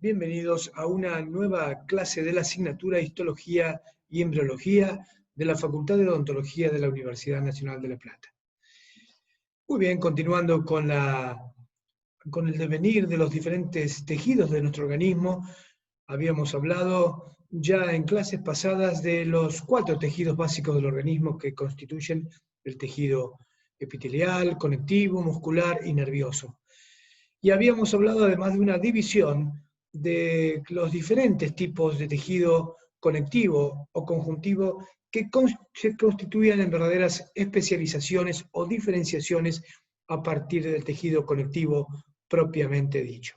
Bienvenidos a una nueva clase de la asignatura Histología y Embriología de la Facultad de Odontología de la Universidad Nacional de La Plata. Muy bien, continuando con el devenir de los diferentes tejidos de nuestro organismo, habíamos hablado ya en clases pasadas de los 4 tejidos básicos del organismo que constituyen el tejido epitelial, conectivo, muscular y nervioso. Y habíamos hablado además de una división de los diferentes tipos de tejido conectivo o conjuntivo que se constituían en verdaderas especializaciones o diferenciaciones a partir del tejido conectivo propiamente dicho.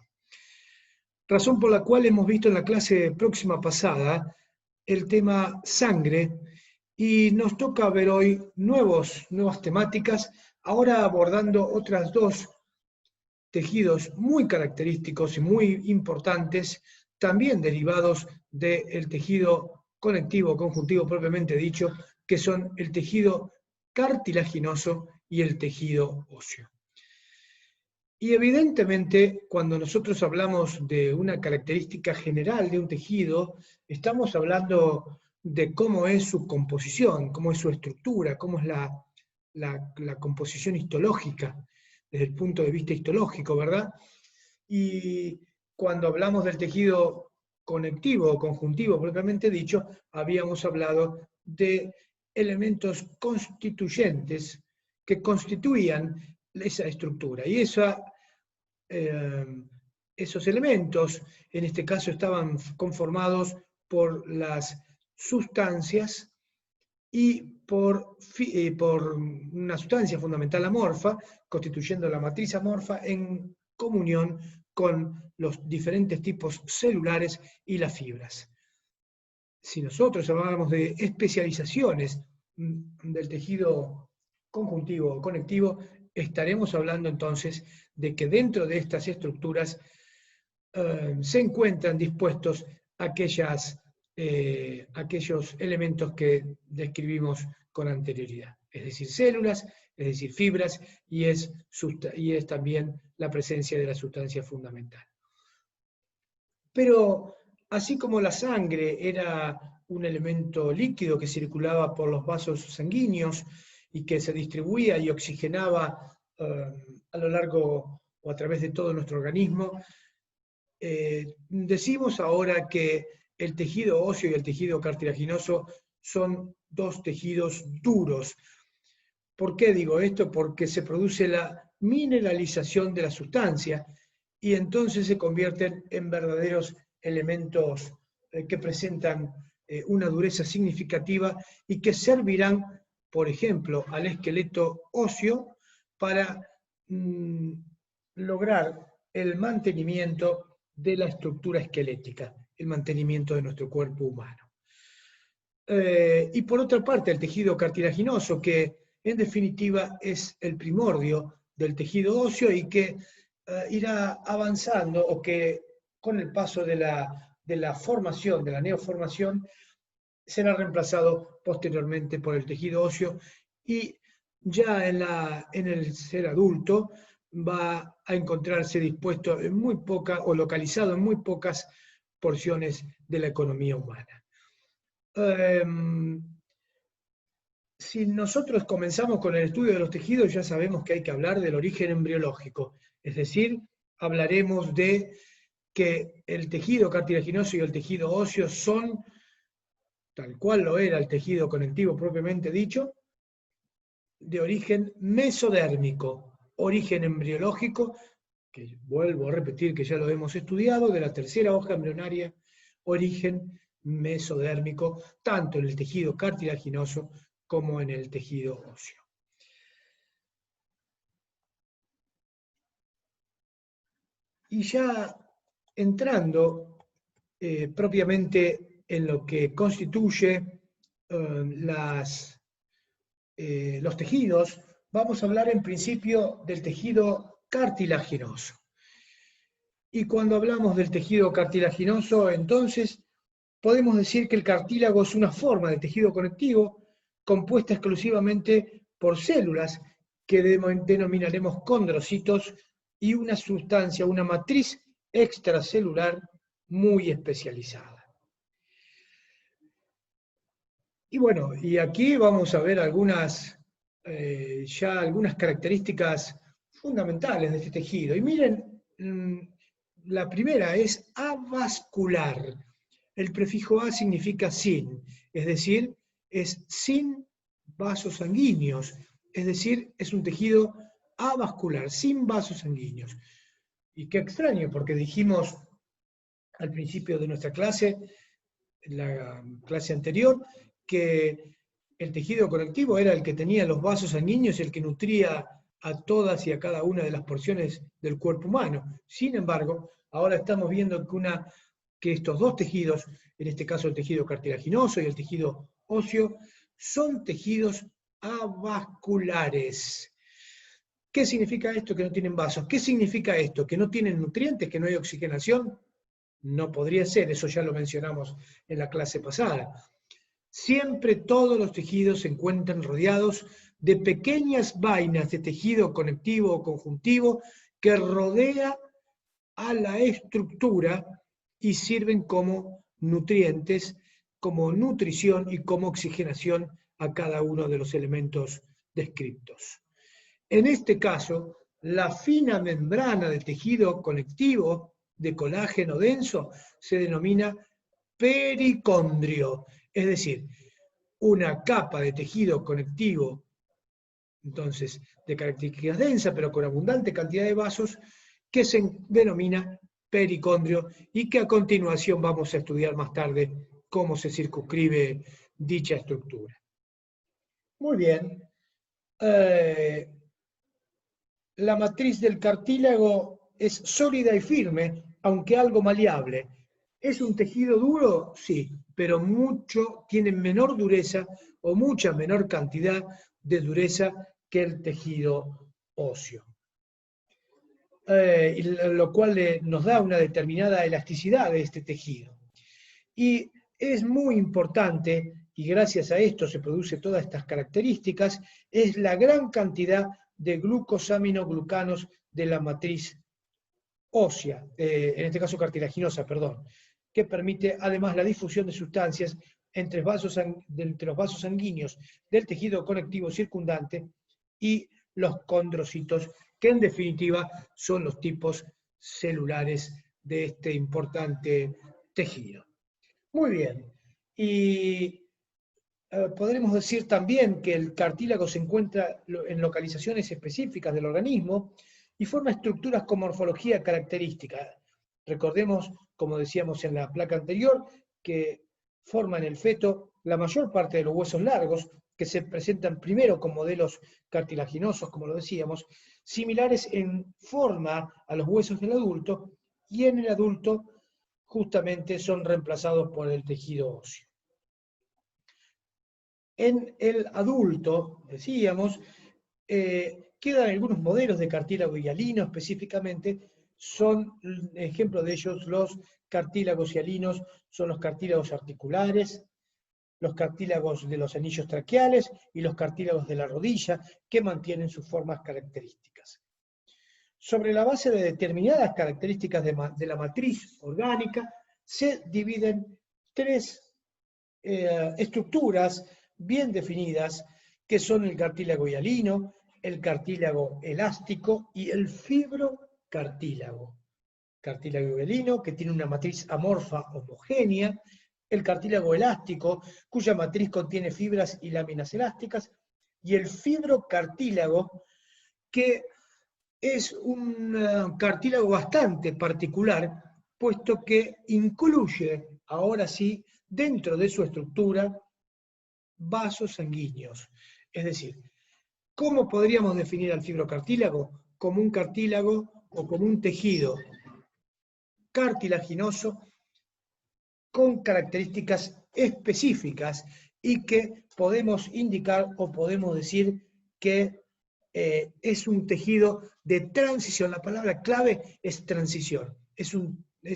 Razón por la cual hemos visto en la clase próxima pasada el tema sangre y nos toca ver hoy nuevas temáticas, ahora abordando otras 2 tejidos muy característicos y muy importantes, también derivados del tejido conectivo conjuntivo propiamente dicho, que son el tejido cartilaginoso y el tejido óseo. Y evidentemente, cuando nosotros hablamos de una característica general de un tejido, estamos hablando de cómo es su composición, cómo es su estructura, cómo es la composición histológica, desde el punto de vista histológico, ¿verdad? Y cuando hablamos del tejido conectivo o conjuntivo propiamente dicho, habíamos hablado de elementos constituyentes que constituían esa estructura. Y esos elementos, en este caso, estaban conformados por las sustancias y por una sustancia fundamental amorfa, constituyendo la matriz amorfa en comunión con los diferentes tipos celulares y las fibras. Si nosotros hablamos de especializaciones del tejido conjuntivo o conectivo, estaremos hablando entonces de que dentro de estas estructuras se encuentran dispuestos aquellos elementos que describimos con anterioridad, es decir, células, es decir, fibras, y es también la presencia de la sustancia fundamental. Pero así como la sangre era un elemento líquido que circulaba por los vasos sanguíneos y que se distribuía y oxigenaba a lo largo o a través de todo nuestro organismo, decimos ahora que el tejido óseo y el tejido cartilaginoso son 2 tejidos duros. ¿Por qué digo esto? Porque se produce la mineralización de la sustancia y entonces se convierten en verdaderos elementos que presentan una dureza significativa y que servirán, por ejemplo, al esqueleto óseo para lograr el mantenimiento de la estructura esquelética, el mantenimiento de nuestro cuerpo humano. Y por otra parte, el tejido cartilaginoso, que en definitiva es el primordio del tejido óseo y que irá avanzando o que con el paso de la formación, de la neoformación, será reemplazado posteriormente por el tejido óseo y ya en el ser adulto va a encontrarse dispuesto en muy poca o localizado en muy pocas porciones de la economía humana. Si nosotros comenzamos con el estudio de los tejidos, ya sabemos que hay que hablar del origen embriológico, es decir, hablaremos de que el tejido cartilaginoso y el tejido óseo son, tal cual lo era el tejido conectivo propiamente dicho, de origen mesodérmico, origen embriológico, que vuelvo a repetir que ya lo hemos estudiado, de la tercera hoja embrionaria, origen mesodérmico, tanto en el tejido cartilaginoso como en el tejido óseo. Y ya entrando propiamente en lo que constituye los tejidos, vamos a hablar en principio del tejido cartilaginoso. Y cuando hablamos del tejido cartilaginoso, entonces podemos decir que el cartílago es una forma de tejido conectivo compuesta exclusivamente por células que denominaremos condrocitos y una sustancia, una matriz extracelular muy especializada. Y bueno, y aquí vamos a ver algunas características fundamentales de este tejido. Y miren, la primera es avascular. El prefijo a significa sin, es decir, es sin vasos sanguíneos, es decir, es un tejido avascular, sin vasos sanguíneos. Y qué extraño, porque dijimos al principio de nuestra clase, en la clase anterior, que el tejido conectivo era el que tenía los vasos sanguíneos y el que nutría a todas y a cada una de las porciones del cuerpo humano. Sin embargo, ahora estamos viendo que estos dos tejidos, en este caso el tejido cartilaginoso y el tejido óseo, son tejidos avasculares. ¿Qué significa esto? Que no tienen vasos. ¿Qué significa esto? Que no tienen nutrientes, que no hay oxigenación. No podría ser, eso ya lo mencionamos en la clase pasada. Siempre todos los tejidos se encuentran rodeados de pequeñas vainas de tejido conectivo o conjuntivo que rodea a la estructura y sirven como nutrientes, como nutrición y como oxigenación a cada uno de los elementos descritos. En este caso, la fina membrana de tejido conectivo de colágeno denso se denomina pericondrio, es decir, una capa de tejido conectivo, entonces, de características densas, pero con abundante cantidad de vasos, que se denomina pericondrio y que a continuación vamos a estudiar más tarde cómo se circunscribe dicha estructura. Muy bien. La matriz del cartílago es sólida y firme, aunque algo maleable. ¿Es un tejido duro? Sí, pero tiene menor dureza o mucha menor cantidad de dureza que el tejido óseo. Lo cual nos da una determinada elasticidad de este tejido. Y es muy importante, y gracias a esto se producen todas estas características, es la gran cantidad de glucosaminoglucanos de la matriz ósea, en este caso cartilaginosa, perdón, que permite además la difusión de sustancias entre los vasos sanguíneos del tejido conectivo circundante y los condrocitos, que en definitiva son los tipos celulares de este importante tejido. Muy bien. Y podremos decir también que el cartílago se encuentra en localizaciones específicas del organismo y forma estructuras con morfología característica. Recordemos, como decíamos en la placa anterior, que forma en el feto la mayor parte de los huesos largos, que se presentan primero con modelos cartilaginosos, como lo decíamos, similares en forma a los huesos del adulto, y en el adulto justamente son reemplazados por el tejido óseo. En el adulto, decíamos, quedan algunos modelos de cartílago hialino específicamente, son ejemplos de ellos los cartílagos hialinos, son los cartílagos articulares, los cartílagos de los anillos traqueales y los cartílagos de la rodilla, que mantienen sus formas características. Sobre la base de determinadas características de la matriz orgánica, se dividen tres estructuras bien definidas, que son el cartílago hialino, el cartílago elástico y el fibrocartílago. Cartílago hialino, que tiene una matriz amorfa homogénea, el cartílago elástico, cuya matriz contiene fibras y láminas elásticas, y el fibrocartílago, que es un cartílago bastante particular, puesto que incluye, ahora sí, dentro de su estructura, vasos sanguíneos. Es decir, ¿cómo podríamos definir al fibrocartílago? Como un cartílago o como un tejido cartilaginoso con características específicas y que podemos indicar o podemos decir que es un tejido de transición. La palabra clave es transición. Es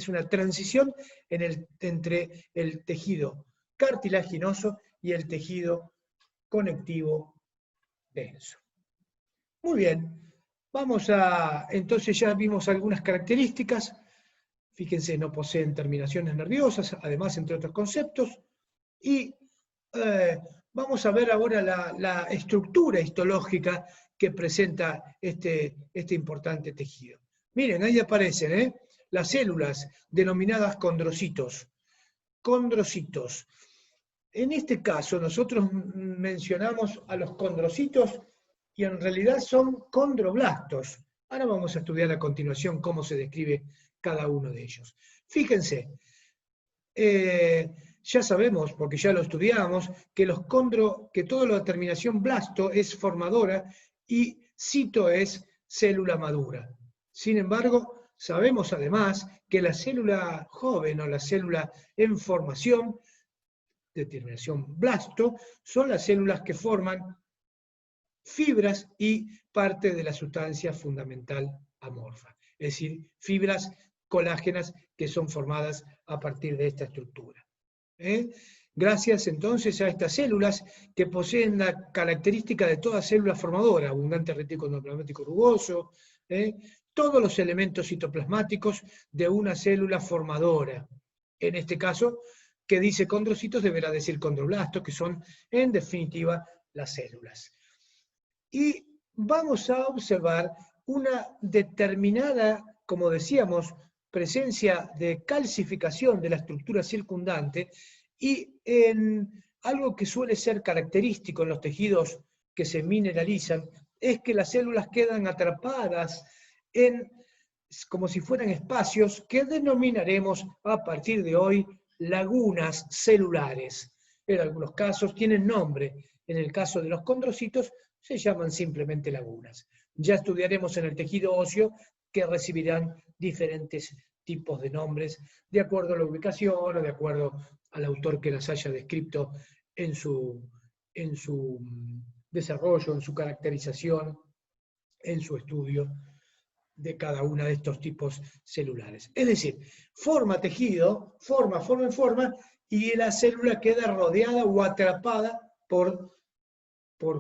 una transición entre el tejido cartilaginoso y el tejido conectivo denso. Muy bien, entonces ya vimos algunas características Fíjense, no poseen terminaciones nerviosas, además, entre otros conceptos. Y vamos a ver ahora la estructura histológica que presenta este importante tejido. Miren, ahí aparecen las células denominadas condrocitos. Condrocitos. En este caso, nosotros mencionamos a los condrocitos y en realidad son condroblastos. Ahora vamos a estudiar a continuación cómo se describe cada uno de ellos. Fíjense, ya sabemos, porque ya lo estudiamos, que toda la terminación blasto es formadora y cito es célula madura. Sin embargo, sabemos además que la célula joven o la célula en formación, de terminación blasto, son las células que forman fibras y parte de la sustancia fundamental amorfa, es decir, fibras colágenas que son formadas a partir de esta estructura. Gracias entonces a estas células que poseen la característica de toda célula formadora, abundante retículo endoplasmático rugoso, todos los elementos citoplasmáticos de una célula formadora. En este caso, que dice condrocitos, deberá decir condroblastos, que son en definitiva las células. Y vamos a observar una determinada, como decíamos, presencia de calcificación de la estructura circundante y en algo que suele ser característico en los tejidos que se mineralizan, es que las células quedan atrapadas en, como si fueran espacios que denominaremos a partir de hoy lagunas celulares. En algunos casos tienen nombre, en el caso de los condrocitos se llaman simplemente lagunas. Ya estudiaremos en el tejido óseo que recibirán diferentes tipos de nombres de acuerdo a la ubicación o de acuerdo al autor que las haya descrito en su desarrollo, en su caracterización, en su estudio de cada uno de estos tipos celulares. Es decir, forma tejido, forma, y la célula queda rodeada o atrapada por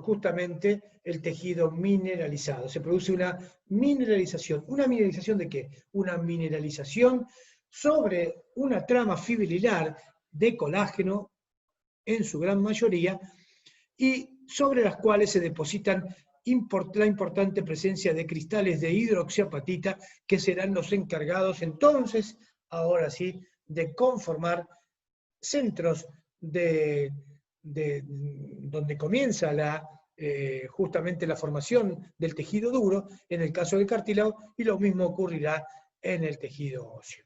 justamente el tejido mineralizado. Se produce una mineralización. ¿Una mineralización de qué? Una mineralización sobre una trama fibrilar de colágeno, en su gran mayoría, y sobre las cuales se depositan la importante presencia de cristales de hidroxiapatita, que serán los encargados entonces, ahora sí, de conformar centros donde comienza justamente la formación del tejido duro, en el caso del cartílago, y lo mismo ocurrirá en el tejido óseo.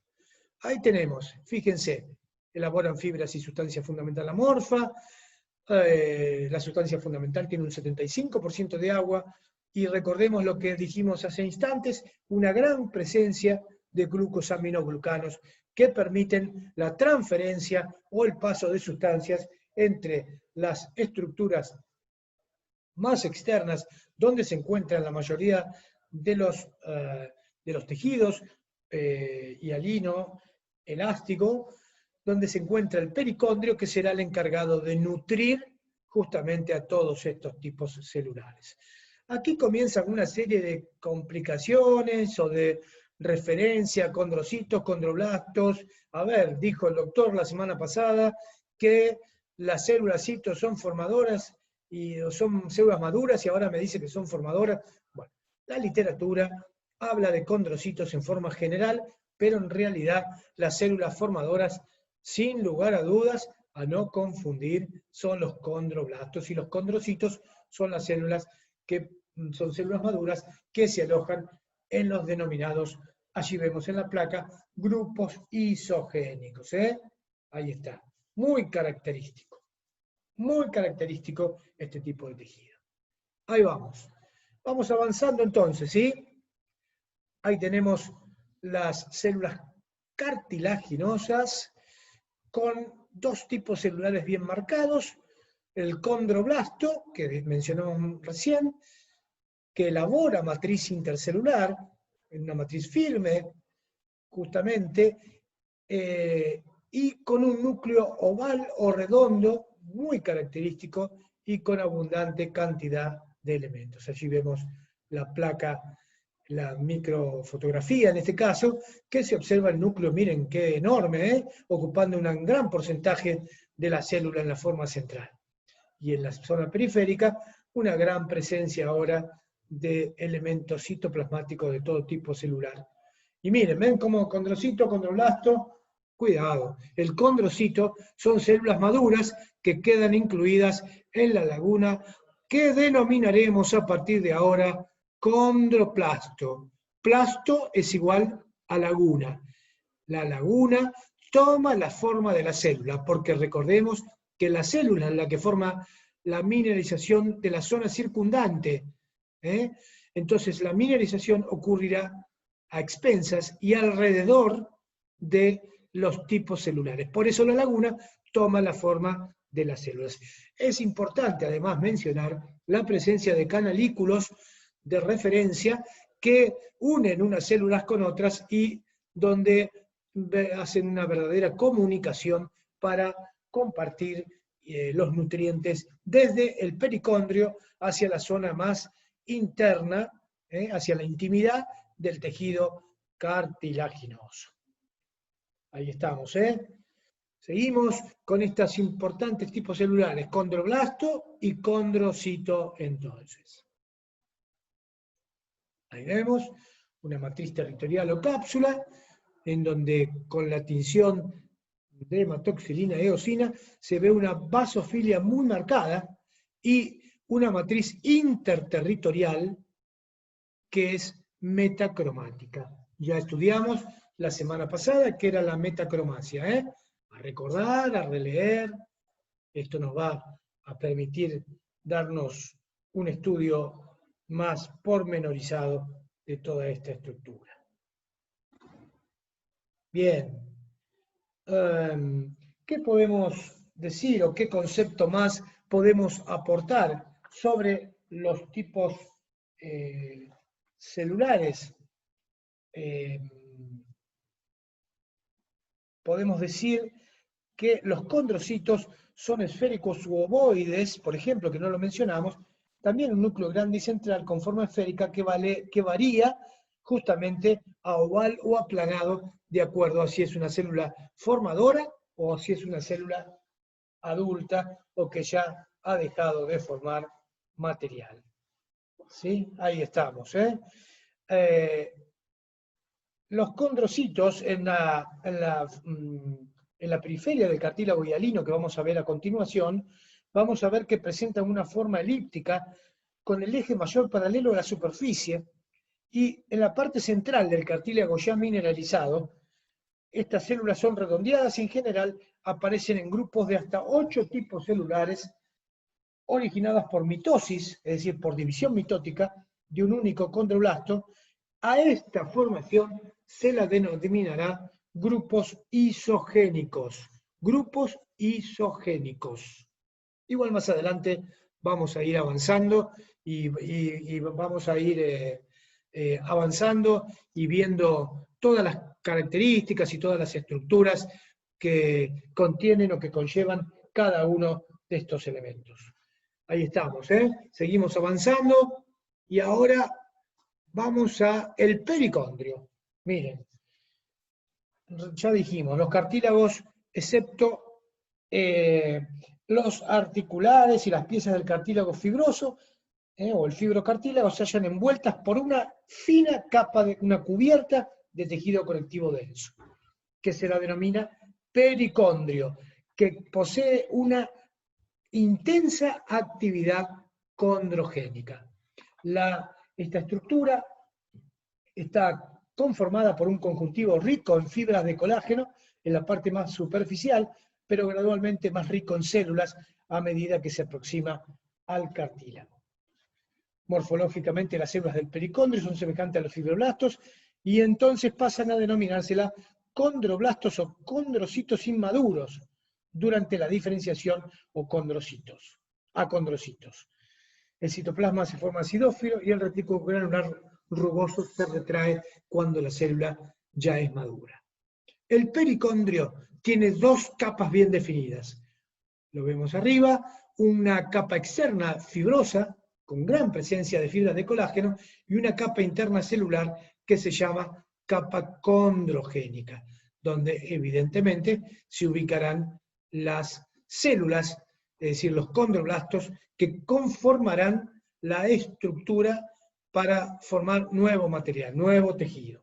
Ahí tenemos, fíjense, elaboran fibras y sustancia fundamental amorfa. La sustancia fundamental tiene un 75% de agua, y recordemos lo que dijimos hace instantes, una gran presencia de glucosaminoglucanos que permiten la transferencia o el paso de sustancias entre las estructuras más externas, donde se encuentran la mayoría de los tejidos, hialino, elástico, donde se encuentra el pericondrio, que será el encargado de nutrir justamente a todos estos tipos celulares. Aquí comienzan una serie de complicaciones o de referencia, condrocitos, condroblastos. A ver, dijo el doctor la semana pasada que las células citos son formadoras y son células maduras, y ahora me dice que son formadoras. Bueno, la literatura habla de condrocitos en forma general, pero en realidad las células formadoras, sin lugar a dudas, a no confundir, son los condroblastos, y los condrocitos son las células que son células maduras que se alojan en los denominados, allí vemos en la placa, grupos isogénicos. Ahí está, muy característico este tipo de tejido. Ahí vamos. Vamos avanzando entonces, ¿sí? Ahí tenemos las células cartilaginosas con dos tipos celulares bien marcados, el condroblasto, que mencionamos recién, que elabora matriz intercelular, en una matriz firme, justamente, y con un núcleo oval o redondo, muy característico, y con abundante cantidad de elementos. Allí vemos la placa la microfotografía en este caso, que se observa el núcleo, miren qué enorme, ocupando un gran porcentaje de la célula en la forma central. Y en la zona periférica, una gran presencia ahora de elementos citoplasmáticos de todo tipo celular. Y miren, ven como condrocito, condroblasto, cuidado, el condrocito son células maduras que quedan incluidas en la laguna que denominaremos a partir de ahora condroplasto. Plasto es igual a laguna. La laguna toma la forma de la célula, porque recordemos que la célula es la que forma la mineralización de la zona circundante. Entonces la mineralización ocurrirá a expensas y alrededor de los tipos celulares. Por eso la laguna toma la forma de las células. Es importante además mencionar la presencia de canalículos de referencia que unen unas células con otras y donde hacen una verdadera comunicación para compartir los nutrientes desde el pericondrio hacia la zona más interna, hacia la intimidad del tejido cartilaginoso. Ahí estamos, Seguimos con estos importantes tipos celulares, condroblasto y condrocito entonces. Ahí vemos una matriz territorial o cápsula, en donde con la tinción de hematoxilina e eosina se ve una basofilia muy marcada y una matriz interterritorial que es metacromática. Ya estudiamos la semana pasada que era la metacromacia, A recordar, a releer, esto nos va a permitir darnos un estudio más pormenorizado de toda esta estructura. Bien, ¿qué podemos decir o qué concepto más podemos aportar sobre los tipos celulares? Podemos decir que los condrocitos son esféricos u ovoides, por ejemplo, que no lo mencionamos, también un núcleo grande y central con forma esférica que varía justamente a oval o aplanado, de acuerdo a si es una célula formadora o si es una célula adulta o que ya ha dejado de formar material. ¿Sí? Ahí estamos. Los condrocitos en la periferia del cartílago hialino que vamos a ver a continuación, vamos a ver que presentan una forma elíptica con el eje mayor paralelo a la superficie y en la parte central del cartílago ya mineralizado, estas células son redondeadas y en general aparecen en grupos de hasta 8 tipos celulares originadas por mitosis, es decir, por división mitótica de un único condroblasto. A esta formación se la denominará grupos isogénicos. Grupos isogénicos. Igual más adelante vamos a ir avanzando y vamos a ir avanzando y viendo todas las características y todas las estructuras que contienen o que conllevan cada uno de estos elementos. Ahí estamos, seguimos avanzando y ahora vamos a el pericondrio. Miren, ya dijimos, los cartílagos, excepto los articulares y las piezas del cartílago fibroso, o el fibrocartílago, se hallan envueltas por una fina capa, una cubierta de tejido conectivo denso, que se la denomina pericondrio, que posee una intensa actividad condrogénica. Esta estructura está conformada por un conjuntivo rico en fibras de colágeno en la parte más superficial, pero gradualmente más rico en células a medida que se aproxima al cartílago. Morfológicamente las células del pericondrio son semejantes a los fibroblastos y entonces pasan a denominársela condroblastos o condrocitos inmaduros durante la diferenciación o condrocitos, acondrocitos. El citoplasma se forma acidófilo y el retículo granular rugoso se retrae cuando la célula ya es madura. El pericondrio tiene dos capas bien definidas. Lo vemos arriba, una capa externa fibrosa con gran presencia de fibras de colágeno, y una capa interna celular que se llama capa condrogénica, donde evidentemente se ubicarán las células, es decir, los condroblastos, que conformarán la estructura para formar nuevo material, nuevo tejido.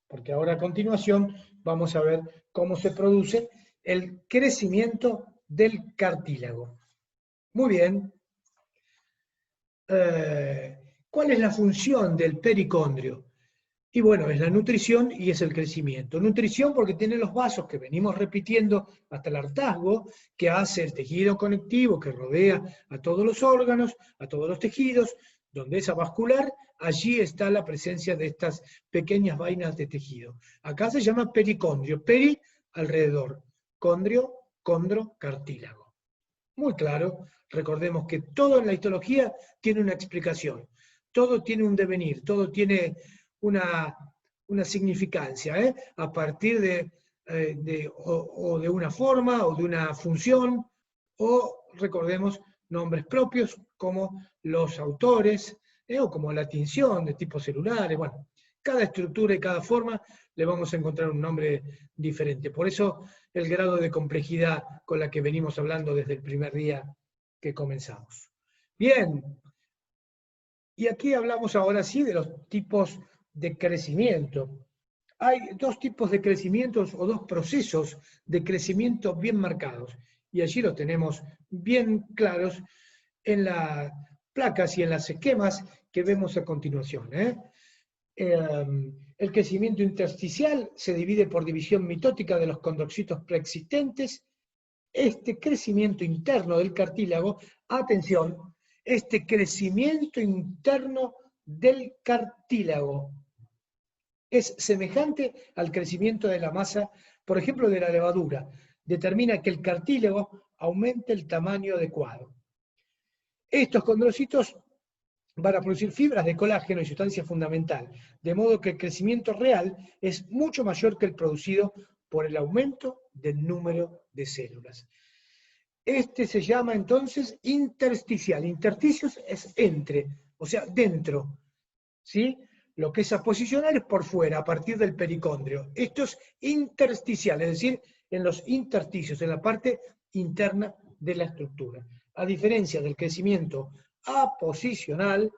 Porque ahora a continuación vamos a ver cómo se produce el crecimiento del cartílago. Muy bien. ¿Cuál es la función del pericondrio? Y bueno, es la nutrición y es el crecimiento. Nutrición porque tiene los vasos que venimos repitiendo hasta el hartazgo, que hace el tejido conectivo que rodea a todos los órganos, a todos los tejidos, donde es avascular, allí está la presencia de estas pequeñas vainas de tejido. Acá se llama pericondrio, peri, alrededor, condrio, condro, cartílago. Muy claro, recordemos que todo en la histología tiene una explicación, todo tiene un devenir, todo tiene una significancia, a partir de una forma o de una función, o recordemos nombres propios como los autores, o como la tinción de tipos celulares. Bueno, cada estructura y cada forma le vamos a encontrar un nombre diferente. Por eso el grado de complejidad con la que venimos hablando desde el primer día que comenzamos. Bien, y aquí hablamos ahora sí de los tipos de crecimiento. Hay dos tipos de crecimientos o dos procesos de crecimiento bien marcados, y allí los tenemos bien claros en las placas y en los esquemas que vemos a continuación. El crecimiento intersticial se divide por división mitótica de los condrocitos preexistentes. Este crecimiento interno del cartílago, atención, este crecimiento interno del cartílago es semejante al crecimiento de la masa, por ejemplo, de la levadura. Determina que el cartílago aumente el tamaño adecuado. Estos condrocitos van a producir fibras de colágeno y sustancia fundamental, de modo que el crecimiento real es mucho mayor que el producido por el aumento del número de células. Este se llama entonces intersticial. Intersticios es entre, o sea, dentro, ¿sí? Lo que es aposicional es por fuera, a partir del pericondrio. Esto es intersticial, es decir, en los intersticios, en la parte interna de la estructura. A diferencia del crecimiento aposicional,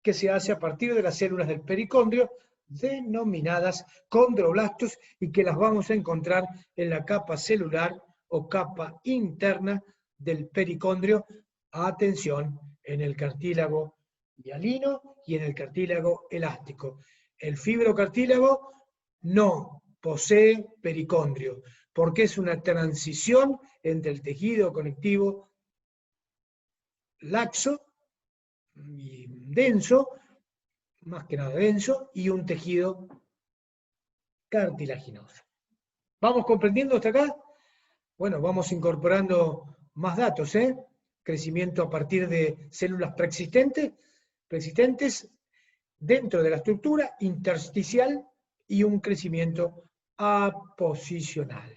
que se hace a partir de las células del pericondrio, denominadas condroblastos, y que las vamos a encontrar en la capa celular o capa interna del pericondrio. Atención, en el cartílago hialino y en el cartílago elástico. El fibrocartílago no posee pericondrio, porque es una transición entre el tejido conectivo laxo y denso, más que nada denso, y un tejido cartilaginoso. ¿Vamos comprendiendo hasta acá? Bueno, vamos incorporando más datos, Crecimiento a partir de células preexistentes dentro de la estructura intersticial y un crecimiento aposicional.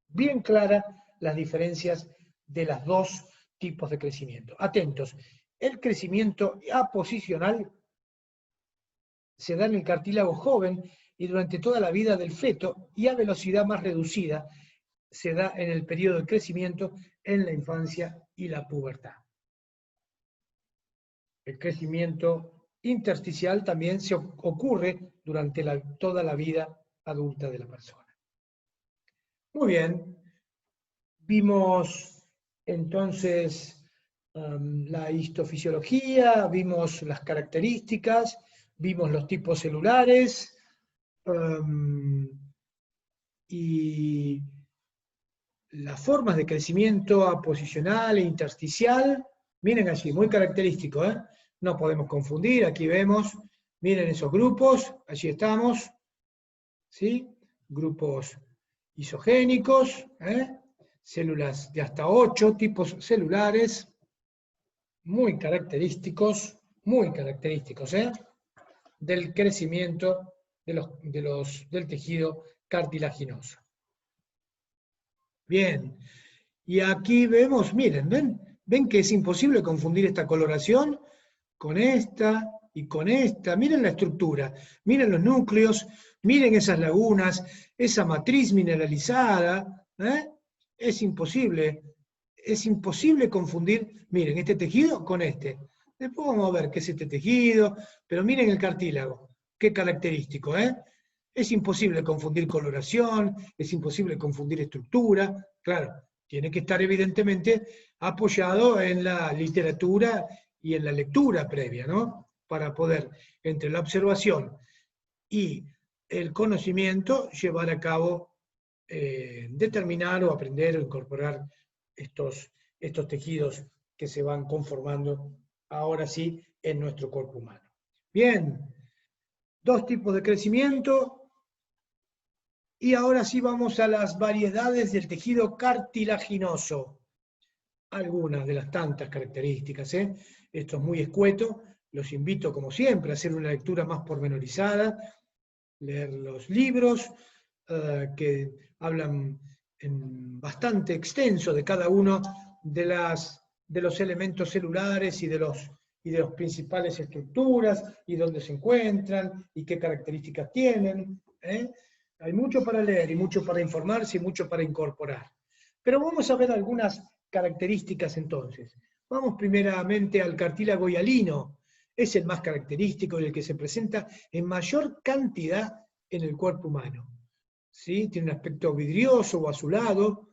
Bien claras las diferencias de los dos tipos de crecimiento. Atentos, el crecimiento aposicional se da en el cartílago joven y durante toda la vida del feto, y a velocidad más reducida se da en el periodo de crecimiento en la infancia y la pubertad. El crecimiento intersticial también se ocurre durante toda la vida adulta de la persona. Muy bien, vimos entonces la histofisiología, vimos las características, vimos los tipos celulares y las formas de crecimiento aposicional e intersticial. Miren allí, muy característico, no podemos confundir, aquí vemos, miren esos grupos, allí estamos, ¿sí? Grupos isogénicos, células de hasta 8 tipos celulares, muy característicos, del crecimiento del tejido cartilaginoso. Bien, y aquí vemos, miren, ¿ven? Ven que es imposible confundir esta coloración con esta y con esta. Miren la estructura, miren los núcleos, miren esas lagunas, esa matriz mineralizada. Es imposible confundir, miren, este tejido con este. Después vamos a ver qué es este tejido, pero miren el cartílago, qué característico, ¿eh? Es imposible confundir coloración, es imposible confundir estructura, claro, tiene que estar evidentemente apoyado en la literatura y en la lectura previa, ¿no? Para poder, entre la observación y el conocimiento, llevar a cabo, determinar o aprender o incorporar estos tejidos que se van conformando ahora sí en nuestro cuerpo humano. Bien, dos tipos de crecimiento. Y ahora sí vamos a las variedades del tejido cartilaginoso. Algunas de las tantas características, ¿eh? Esto es muy escueto. Los invito, como siempre, a hacer una lectura más pormenorizada, leer los libros que hablan bastante extenso de cada uno de los elementos celulares y de los principales estructuras, y dónde se encuentran, y qué características tienen. Hay mucho para leer, y mucho para informarse, y mucho para incorporar. Pero vamos a ver algunas características entonces. Vamos primeramente al cartílago hialino. Es el más característico y el que se presenta en mayor cantidad en el cuerpo humano. ¿Sí? Tiene un aspecto vidrioso o azulado,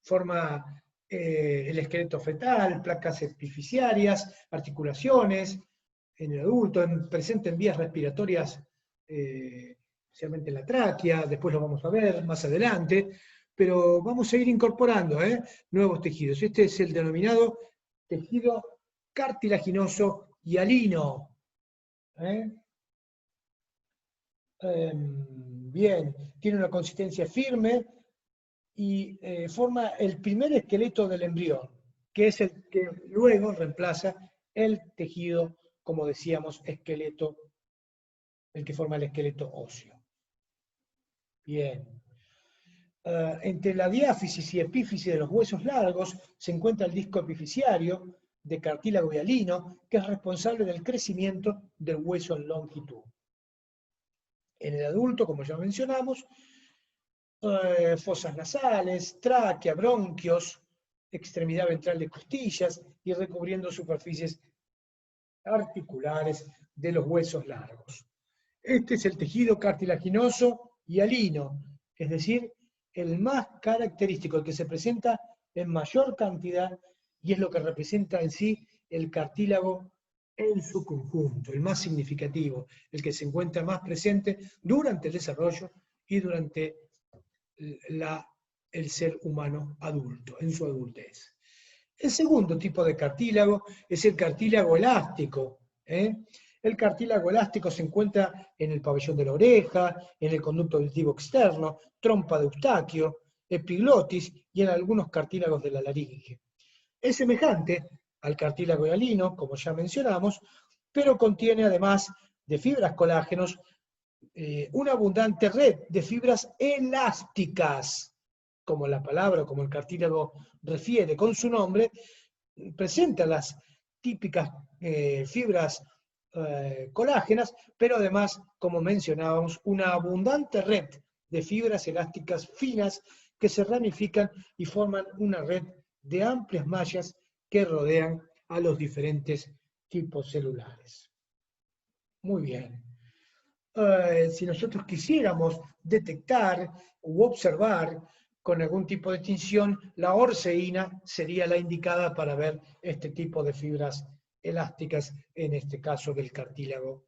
forma el esqueleto fetal, placas epifisiarias, articulaciones, en el adulto, presente en vías respiratorias, especialmente en la tráquea, después lo vamos a ver más adelante, pero vamos a ir incorporando nuevos tejidos. Este es el denominado tejido cartilaginoso hialino. Bien, tiene una consistencia firme y forma el primer esqueleto del embrión, que es el que luego reemplaza el tejido, como decíamos, esqueleto, el que forma el esqueleto óseo. Bien. Entre la diáfisis y epífisis de los huesos largos se encuentra el disco epifisiario de cartílago hialino, que es responsable del crecimiento del hueso en longitud. En el adulto, como ya mencionamos, fosas nasales, tráquea, bronquios, extremidad ventral de costillas y recubriendo superficies articulares de los huesos largos. Este es el tejido cartilaginoso hialino, es decir, el más característico, el que se presenta en mayor cantidad y es lo que representa en sí el cartílago en su conjunto, el más significativo, el que se encuentra más presente durante el desarrollo y durante el ser humano adulto, en su adultez. El segundo tipo de cartílago es el cartílago elástico. El cartílago elástico se encuentra en el pabellón de la oreja, en el conducto auditivo externo, trompa de Eustaquio, epiglotis y en algunos cartílagos de la laringe. Es semejante al cartílago hialino, como ya mencionamos, pero contiene además de fibras colágenos una abundante red de fibras elásticas, como la palabra, como el cartílago refiere con su nombre, presenta las típicas fibras colágenas, pero además, como mencionábamos, una abundante red de fibras elásticas finas que se ramifican y forman una red de amplias mallas que rodean a los diferentes tipos celulares. Muy bien. Si nosotros quisiéramos detectar u observar con algún tipo de tinción, la orceína sería la indicada para ver este tipo de fibras elásticas, en este caso del cartílago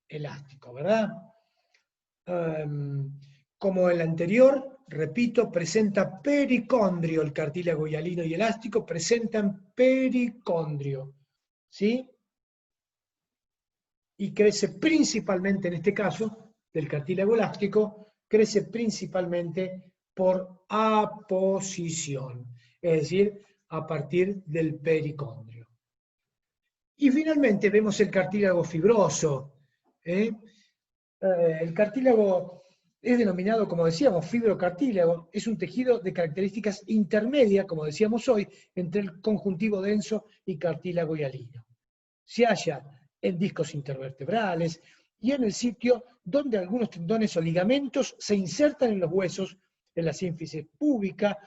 elástico, ¿verdad? Como el anterior, repito, presenta pericondrio, el cartílago hialino y elástico presentan pericondrio, ¿sí? Y crece principalmente, en este caso, del cartílago elástico, crece principalmente por aposición, es decir, a partir del pericondrio. Y finalmente vemos el cartílago fibroso. El cartílago Es denominado, como decíamos, fibrocartílago. Es un tejido de características intermedias, como decíamos hoy, entre el conjuntivo denso y cartílago hialino. Se halla en discos intervertebrales y en el sitio donde algunos tendones o ligamentos se insertan en los huesos, en la sínfisis púbica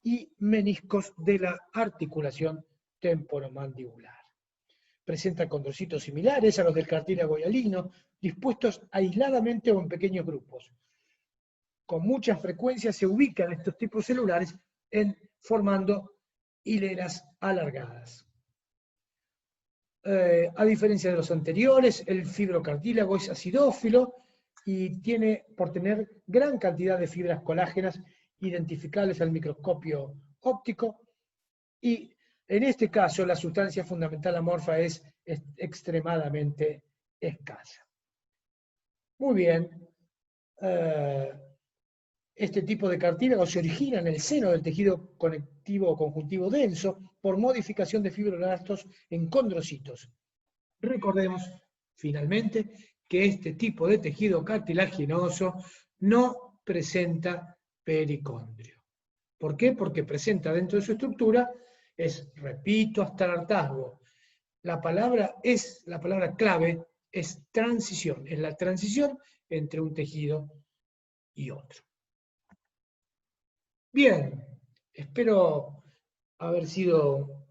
y meniscos de la articulación temporomandibular. Presenta condrocitos similares a los del cartílago hialino, dispuestos aisladamente o en pequeños grupos. Con mucha frecuencia se ubican estos tipos celulares formando hileras alargadas. A diferencia de los anteriores, el fibrocartílago es acidófilo y tiene por tener gran cantidad de fibras colágenas identificables al microscopio óptico, y en este caso la sustancia fundamental amorfa es extremadamente escasa. Muy bien. Este tipo de cartílago se origina en el seno del tejido conectivo o conjuntivo denso por modificación de fibroblastos en condrocitos. Recordemos, finalmente, que este tipo de tejido cartilaginoso no presenta pericondrio. ¿Por qué? Porque presenta dentro de su estructura, repito hasta el hartazgo, la palabra clave es transición, es la transición entre un tejido y otro. Bien, espero haber sido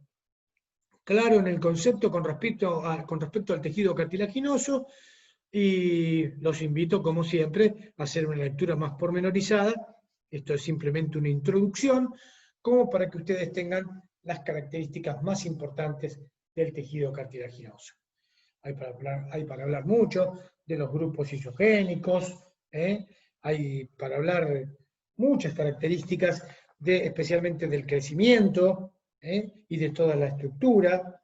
claro en el concepto con respecto al tejido cartilaginoso, y los invito, como siempre, a hacer una lectura más pormenorizada. Esto es simplemente una introducción, como para que ustedes tengan las características más importantes del tejido cartilaginoso. Hay para hablar mucho de los grupos isogénicos, hay para hablar muchas características, especialmente del crecimiento y de toda la estructura,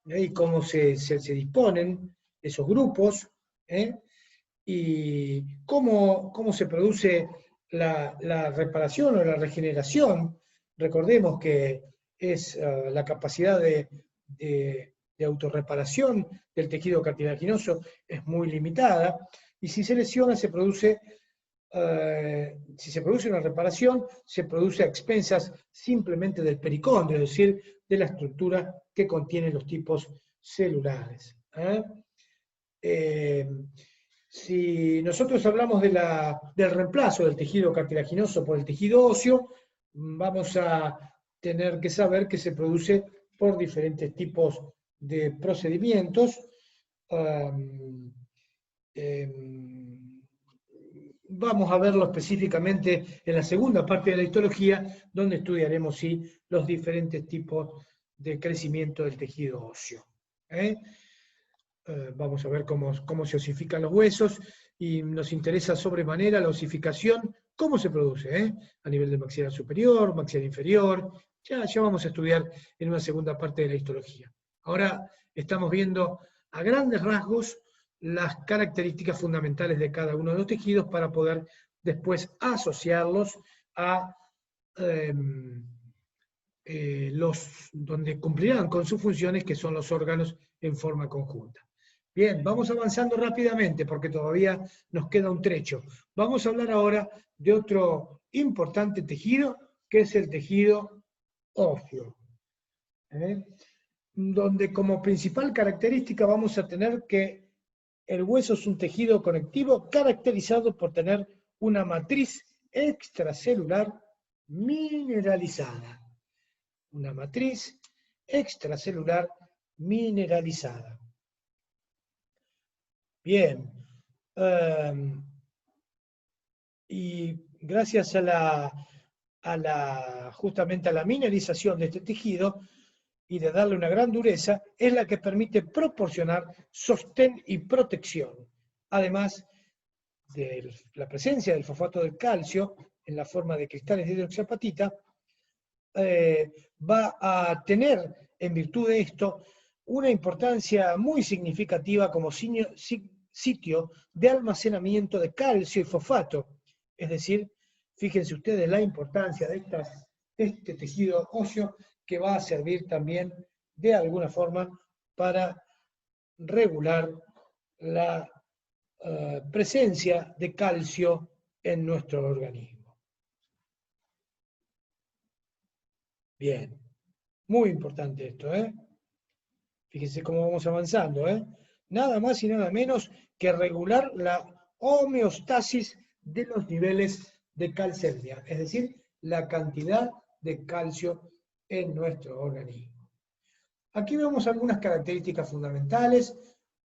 y cómo se disponen esos grupos, y cómo se produce la reparación o la regeneración. Recordemos que es la capacidad de autorreparación del tejido cartilaginoso es muy limitada, y si se lesiona si se produce una reparación, se produce a expensas simplemente del pericondrio, es decir, de la estructura que contiene los tipos celulares. Si nosotros hablamos del reemplazo del tejido cartilaginoso por el tejido óseo, vamos a tener que saber que se produce por diferentes tipos de procedimientos. Vamos a verlo específicamente en la segunda parte de la histología, donde estudiaremos los diferentes tipos de crecimiento del tejido óseo. Vamos a ver cómo se osifican los huesos, y nos interesa sobremanera la osificación, cómo se produce, a nivel de maxilar superior, maxilar inferior. Ya vamos a estudiar en una segunda parte de la histología. Ahora estamos viendo a grandes rasgos las características fundamentales de cada uno de los tejidos para poder después asociarlos a donde cumplirán con sus funciones, que son los órganos en forma conjunta. Bien, vamos avanzando rápidamente porque todavía nos queda un trecho. Vamos a hablar ahora de otro importante tejido, que es el tejido óseo, donde como principal característica vamos a tener que el hueso es un tejido conectivo caracterizado por tener una matriz extracelular mineralizada. Una matriz extracelular mineralizada. Bien. Y gracias justamente a la mineralización de este tejido y de darle una gran dureza, es la que permite proporcionar sostén y protección. Además de la presencia del fosfato del calcio en la forma de cristales de hidroxiapatita, va a tener, en virtud de esto, una importancia muy significativa como sitio de almacenamiento de calcio y fosfato. Es decir, fíjense ustedes la importancia de este tejido óseo, que va a servir también de alguna forma para regular la presencia de calcio en nuestro organismo. Bien, muy importante esto, ¿eh? Fíjense cómo vamos avanzando, ¿eh? Nada más y nada menos que regular la homeostasis de los niveles de calcemia, es decir, la cantidad de calcio en nuestro organismo. Aquí vemos algunas características fundamentales,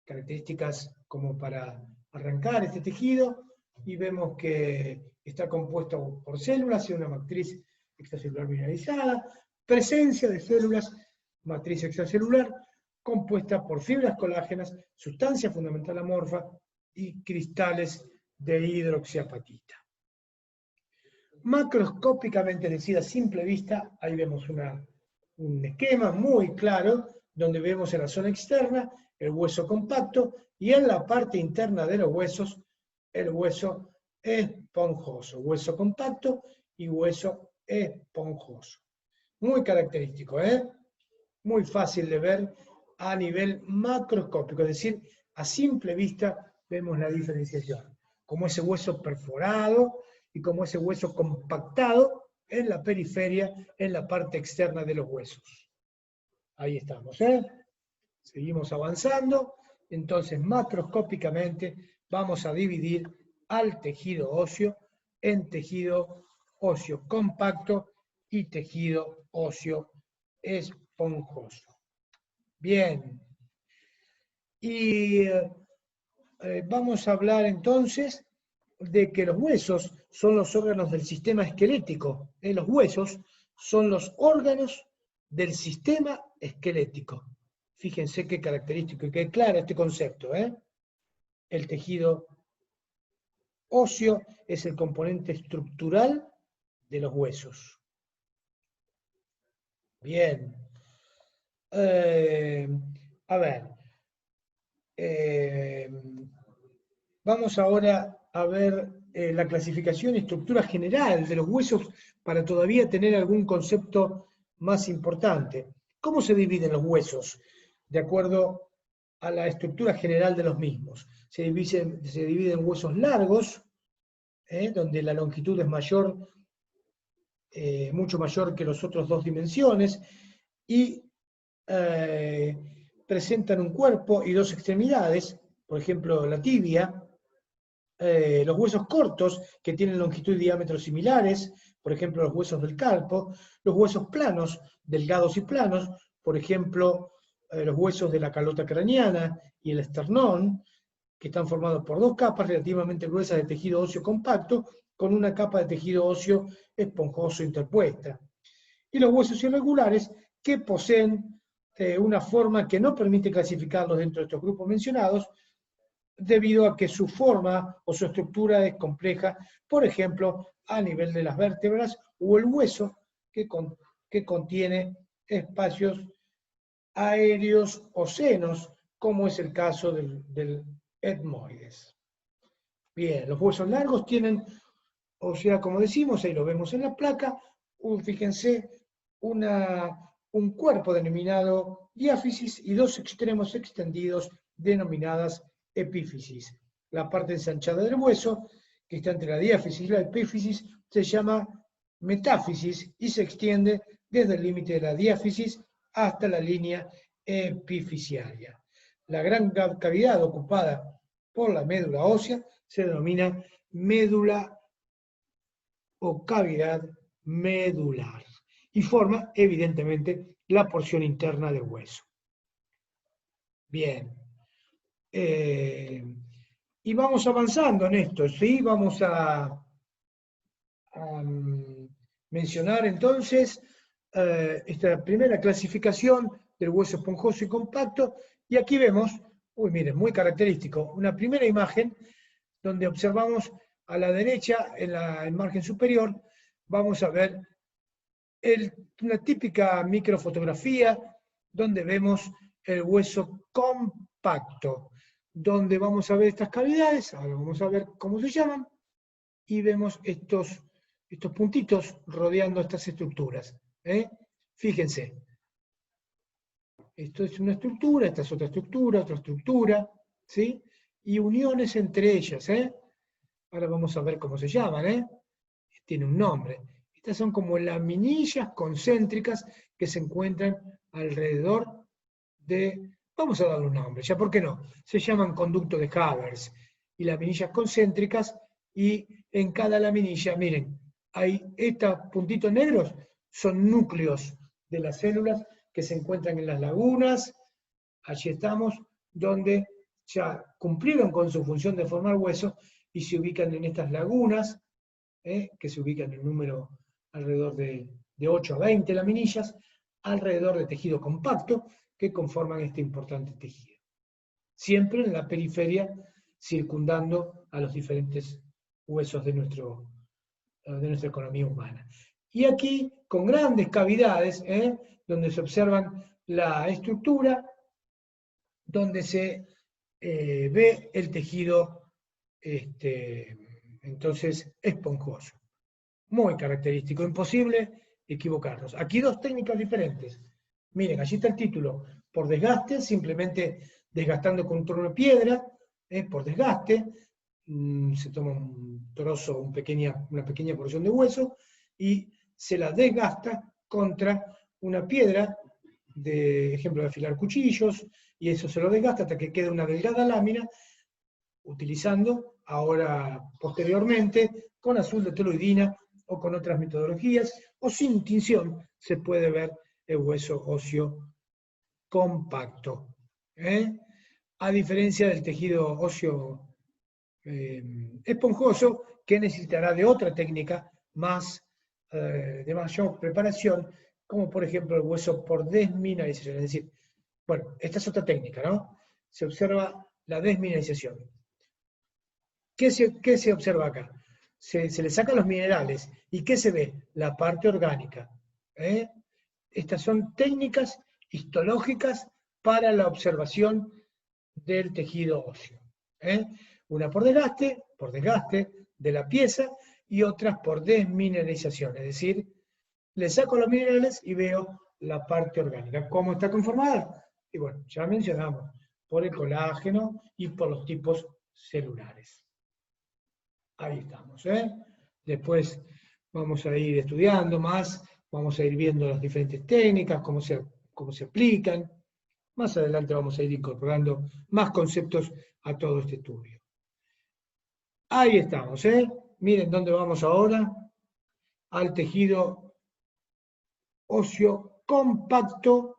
características como para arrancar este tejido, y vemos que está compuesto por células y una matriz extracelular mineralizada, presencia de células, matriz extracelular, compuesta por fibras colágenas, sustancia fundamental amorfa y cristales de hidroxiapatita. Macroscópicamente, es decir, a simple vista, ahí vemos un esquema muy claro, donde vemos en la zona externa el hueso compacto y en la parte interna de los huesos el hueso esponjoso, hueso compacto y hueso esponjoso. Muy característico, ¿eh? Muy fácil de ver a nivel macroscópico, es decir, a simple vista vemos la diferenciación, como ese hueso perforado y como ese hueso compactado en la periferia, en la parte externa de los huesos. Ahí estamos, ¿eh? Seguimos avanzando, entonces macroscópicamente vamos a dividir al tejido óseo en tejido óseo compacto y tejido óseo esponjoso. Bien. Y vamos a hablar entonces de que los huesos son los órganos del sistema esquelético. Los huesos son los órganos del sistema esquelético. Fíjense qué característico y qué claro este concepto, ¿eh? El tejido óseo es el componente estructural de los huesos. Bien. A ver. Vamos ahora a ver la clasificación y estructura general de los huesos para todavía tener algún concepto más importante. ¿Cómo se dividen los huesos? De acuerdo a la estructura general de los mismos. Se dividen en huesos largos, donde la longitud es mayor, mucho mayor que las otras dos dimensiones, y presentan un cuerpo y dos extremidades, por ejemplo la tibia. Los huesos cortos, que tienen longitud y diámetro similares, por ejemplo los huesos del carpo, los huesos planos, delgados y planos, por ejemplo los huesos de la calota craneana y el esternón, que están formados por dos capas relativamente gruesas de tejido óseo compacto, con una capa de tejido óseo esponjoso interpuesta. Y los huesos irregulares, que poseen una forma que no permite clasificarlos dentro de estos grupos mencionados, debido a que su forma o su estructura es compleja, por ejemplo, a nivel de las vértebras o el hueso que contiene espacios aéreos o senos, como es el caso del etmoides. Bien, los huesos largos tienen, o sea, como decimos, ahí lo vemos en la placa, fíjense, un cuerpo denominado diáfisis y dos extremos extendidos denominadas epífisis. La parte ensanchada del hueso, que está entre la diáfisis y la epífisis, se llama metáfisis y se extiende desde el límite de la diáfisis hasta la línea epifisiaria. La gran cavidad ocupada por la médula ósea se denomina médula o cavidad medular y forma, evidentemente, la porción interna del hueso. Bien. Y vamos avanzando en esto, ¿sí? Vamos a mencionar entonces esta primera clasificación del hueso esponjoso y compacto, y aquí vemos, miren, muy característico, una primera imagen donde observamos a la derecha, en el margen superior, vamos a ver una típica microfotografía donde vemos el hueso compacto, donde vamos a ver estas cavidades, ahora vamos a ver cómo se llaman, y vemos estos puntitos rodeando estas estructuras. Fíjense, esto es una estructura, esta es otra estructura, ¿sí? Y uniones entre ellas. Ahora vamos a ver cómo se llaman, ¿eh? Tiene un nombre. Estas son como laminillas concéntricas que se encuentran alrededor de, vamos a darle un nombre, ya, ¿por qué no? Se llaman conductos de Haber y laminillas concéntricas, y en cada laminilla, miren, hay estos puntitos negros, son núcleos de las células que se encuentran en las lagunas. Allí estamos, donde ya cumplieron con su función de formar hueso y se ubican en estas lagunas, que se ubican en número alrededor de 8 a 20 laminillas, alrededor de tejido compacto que conforman este importante tejido. Siempre en la periferia, circundando a los diferentes huesos de nuestra economía humana. Y aquí, con grandes cavidades, donde se observan la estructura, donde se ve el tejido entonces esponjoso. Muy característico, imposible equivocarnos. Aquí dos técnicas diferentes. Miren, allí está el título, por desgaste, simplemente desgastando contra una piedra, por desgaste, se toma un trozo, una pequeña porción de hueso, y se la desgasta contra una piedra, de ejemplo de afilar cuchillos, y eso se lo desgasta hasta que quede una delgada lámina, utilizando ahora posteriormente con azul de toluidina o con otras metodologías, o sin tinción se puede ver el hueso óseo compacto. A diferencia del tejido óseo esponjoso, que necesitará de otra técnica de mayor preparación, como por ejemplo el hueso por desmineralización. Es decir, bueno, esta es otra técnica, ¿no? Se observa la desmineralización. ¿Qué se observa acá? Se le sacan los minerales. ¿Y qué se ve? La parte orgánica. Estas son técnicas histológicas para la observación del tejido óseo. Una por desgaste de la pieza, y otras por desmineralización. Es decir, le saco los minerales y veo la parte orgánica. ¿Cómo está conformada? Y bueno, ya mencionamos, por el colágeno y por los tipos celulares. Ahí estamos. Después vamos a ir estudiando más, vamos a ir viendo las diferentes técnicas, cómo se aplican. Más adelante vamos a ir incorporando más conceptos a todo este estudio. Ahí estamos. Miren dónde vamos ahora. Al tejido óseo compacto,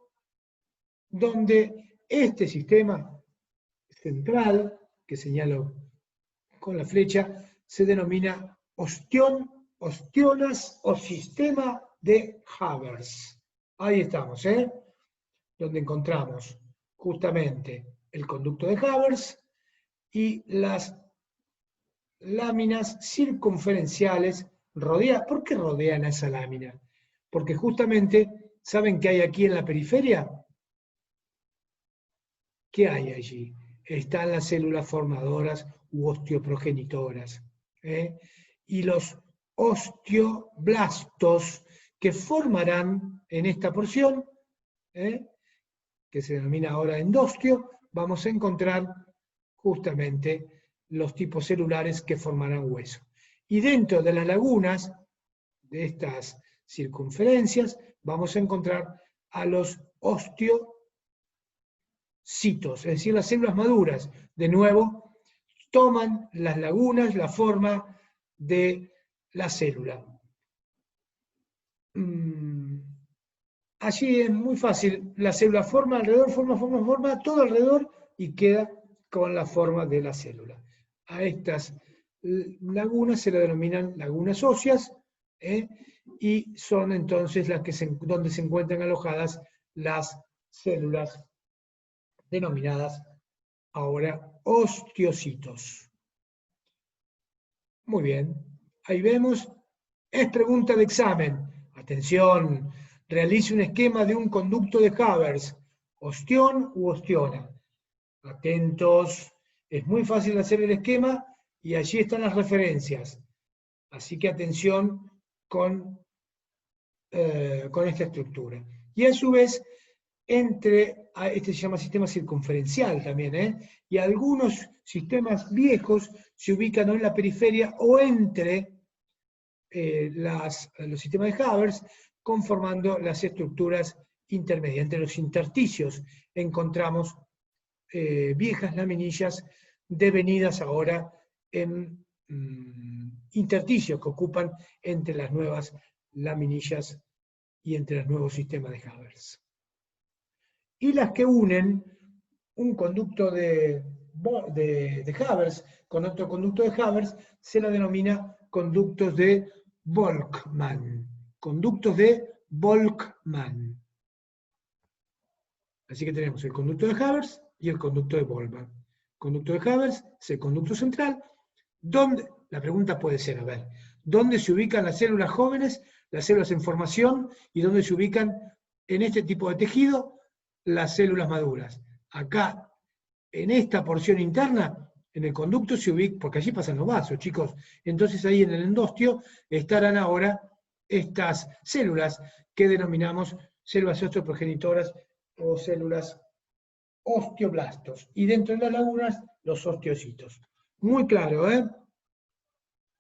donde este sistema central, que señalo con la flecha, se denomina ostión, ostionas o sistema de Haber. Ahí estamos, donde encontramos justamente el conducto de Haber y las láminas circunferenciales rodeadas. ¿Por qué rodean a esa lámina? Porque justamente, ¿saben qué hay aquí en la periferia? ¿Qué hay allí? Están las células formadoras u osteoprogenitoras. Y los osteoblastos que formarán en esta porción, que se denomina ahora endostio, vamos a encontrar justamente los tipos celulares que formarán hueso. Y dentro de las lagunas de estas circunferencias vamos a encontrar a los osteocitos, es decir, las células maduras. De nuevo, toman las lagunas la forma de la célula. Allí es muy fácil, la célula forma alrededor, forma todo alrededor y queda con la forma de la célula. A estas lagunas se le denominan lagunas óseas, y son entonces las donde se encuentran alojadas las células denominadas ahora osteocitos. Muy bien, ahí vemos, es pregunta de examen. Atención, realice un esquema de un conducto de Haber, ostión u ostiona. Atentos, es muy fácil hacer el esquema y allí están las referencias. Así que atención con esta estructura. Y a su vez, este se llama sistema circunferencial también, y algunos sistemas viejos se ubican o en la periferia o entre los sistemas de Haber, conformando las estructuras intermedias. Entre los intersticios encontramos viejas laminillas devenidas ahora en intersticios que ocupan entre las nuevas laminillas y entre los nuevos sistemas de Haber. Y las que unen un conducto de Haber con otro conducto de Haber se la denomina conductos de Volkmann. Conductos de Volkmann. Así que tenemos el conducto de Haber y el conducto de Volkmann. El conducto de Haber es el conducto central, donde la pregunta puede ser, a ver, ¿dónde se ubican las células jóvenes, las células en formación, y dónde se ubican en este tipo de tejido las células maduras? Acá, en esta porción interna, en el conducto se ubica, porque allí pasan los vasos, chicos, entonces ahí en el endostio estarán ahora estas células que denominamos células osteoprogenitoras o células osteoblastos, y dentro de las lagunas los osteocitos. Muy claro, ¿eh?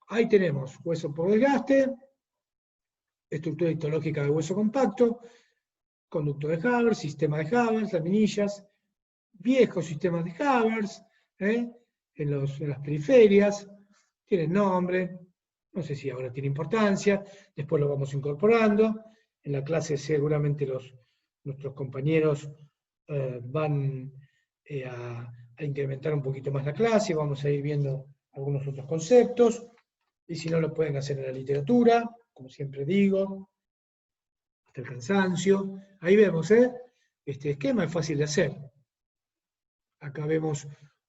Ahí tenemos hueso por desgaste, estructura histológica de hueso compacto, conducto de Haber, sistema de Haber, laminillas, viejos sistemas de Haber, en las periferias, tienen nombre, no sé si ahora tiene importancia, después lo vamos incorporando. En la clase seguramente nuestros compañeros van a incrementar un poquito más la clase, vamos a ir viendo algunos otros conceptos, y si no lo pueden hacer en la literatura, como siempre digo, hasta el cansancio. Ahí vemos, este esquema es fácil de hacer. Acá vemos